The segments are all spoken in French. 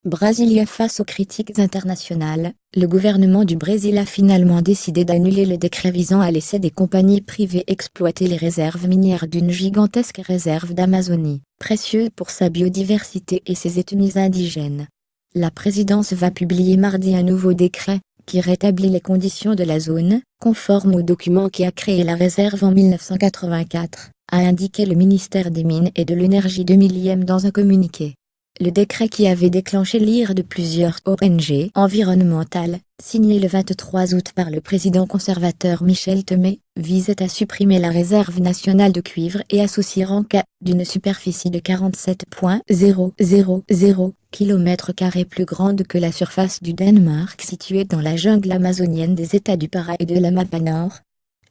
Brasilia face aux critiques internationales, le gouvernement du Brésil a finalement décidé d'annuler le décret visant à laisser des compagnies privées exploiter les réserves minières d'une gigantesque réserve d'Amazonie, précieuse pour sa biodiversité et ses ethnies indigènes. La présidence va publier mardi un nouveau décret, qui rétablit les conditions de la zone, conforme au document qui a créé la réserve en 1984, a indiqué le ministère des Mines et de l'Énergie de Miliem dans un communiqué. Le décret qui avait déclenché l'ire de plusieurs ONG environnementales, signé le 23 août par le président conservateur Michel Temer, visait à supprimer la réserve nationale de cuivre et associer Ranca, d'une superficie de 47,000 km² plus grande que la surface du Danemark située dans la jungle amazonienne des États du Pará et de l'Amapá.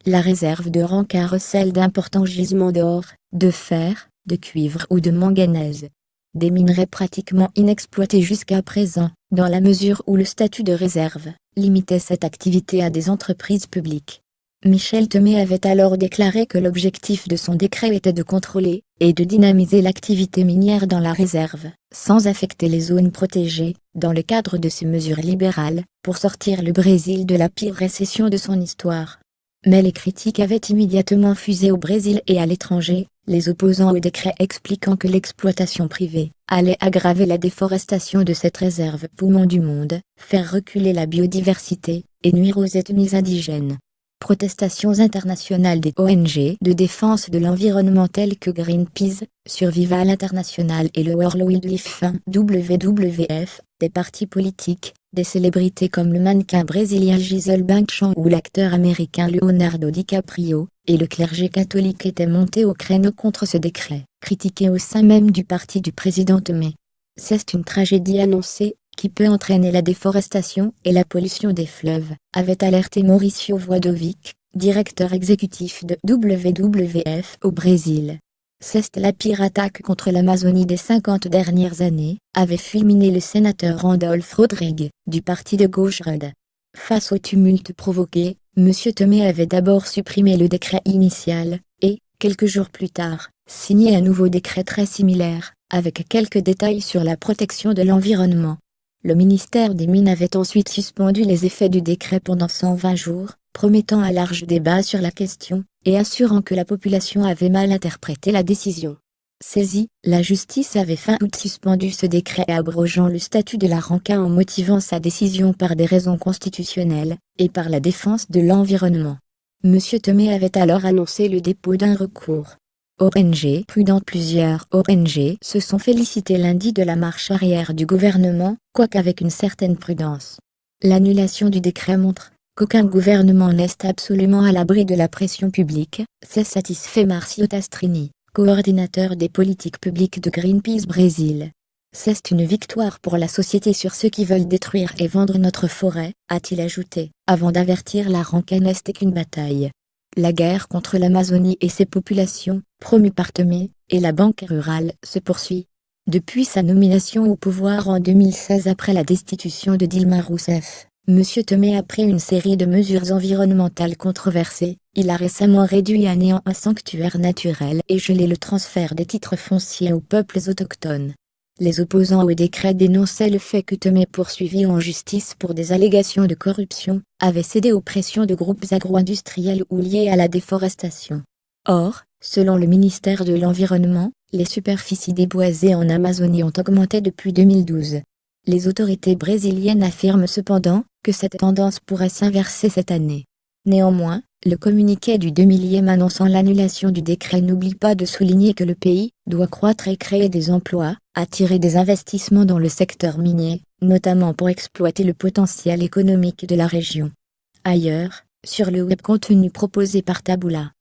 La réserve de Ranca recèle d'importants gisements d'or, de fer, de cuivre ou de manganèse. Des minerais pratiquement inexploités jusqu'à présent, dans la mesure où le statut de réserve limitait cette activité à des entreprises publiques. Michel Temer avait alors déclaré que l'objectif de son décret était de contrôler et de dynamiser l'activité minière dans la réserve, sans affecter les zones protégées, dans le cadre de ces mesures libérales, pour sortir le Brésil de la pire récession de son histoire. Mais les critiques avaient immédiatement fusé au Brésil et à l'étranger, les opposants au décret expliquant que l'exploitation privée allait aggraver la déforestation de cette réserve poumon du monde, faire reculer la biodiversité et nuire aux ethnies indigènes. Protestations internationales des ONG de défense de l'environnement telles que Greenpeace, Survival International et le World Wildlife Fund WWF, des partis politiques, des célébrités comme le mannequin brésilien Gisele Bündchen ou l'acteur américain Leonardo DiCaprio, et le clergé catholique étaient montés au créneau contre ce décret, critiqué au sein même du parti du président Temer. C'est une tragédie annoncée, qui peut entraîner la déforestation et la pollution des fleuves, avait alerté Mauricio Voidovic, directeur exécutif de WWF au Brésil. C'est la pire attaque contre l'Amazonie des 50 dernières années, avait fulminé le sénateur Randolph Rodrigues, du parti de gauche RED. Face au tumulte provoqué, M. Temer avait d'abord supprimé le décret initial, et, quelques jours plus tard, signé un nouveau décret très similaire, avec quelques détails sur la protection de l'environnement. Le ministère des Mines avait ensuite suspendu les effets du décret pendant 120 jours, promettant un large débat sur la question, et assurant que la population avait mal interprété la décision. Saisie, la justice avait fin août suspendu ce décret abrogeant le statut de la Ranca en motivant sa décision par des raisons constitutionnelles, et par la défense de l'environnement. M. Temer avait alors annoncé le dépôt d'un recours. ONG prudente. Plusieurs ONG se sont félicitées lundi de la marche arrière du gouvernement, quoique avec une certaine prudence. L'annulation du décret montre qu'aucun gouvernement n'est absolument à l'abri de la pression publique, s'est satisfait Marcio Tastrini, coordinateur des politiques publiques de Greenpeace Brésil. C'est une victoire pour la société sur ceux qui veulent détruire et vendre notre forêt, a-t-il ajouté, avant d'avertir la Ranca n'est qu'une bataille. La guerre contre l'Amazonie et ses populations, promue par Temer, et la banque rurale, se poursuit. Depuis sa nomination au pouvoir en 2016 après la destitution de Dilma Rousseff, M. Temer a pris une série de mesures environnementales controversées. Il a récemment réduit à néant un sanctuaire naturel et gelé le transfert des titres fonciers aux peuples autochtones. Les opposants au décret dénonçaient le fait que Temer, poursuivi en justice pour des allégations de corruption, avait cédé aux pressions de groupes agro-industriels ou liés à la déforestation. Or, selon le ministère de l'Environnement, les superficies déboisées en Amazonie ont augmenté depuis 2012. Les autorités brésiliennes affirment cependant que cette tendance pourrait s'inverser cette année. Néanmoins, le communiqué du 2 millième annonçant l'annulation du décret n'oublie pas de souligner que le pays doit croître et créer des emplois, attirer des investissements dans le secteur minier, notamment pour exploiter le potentiel économique de la région. Ailleurs, sur le web, contenu proposé par Taboola.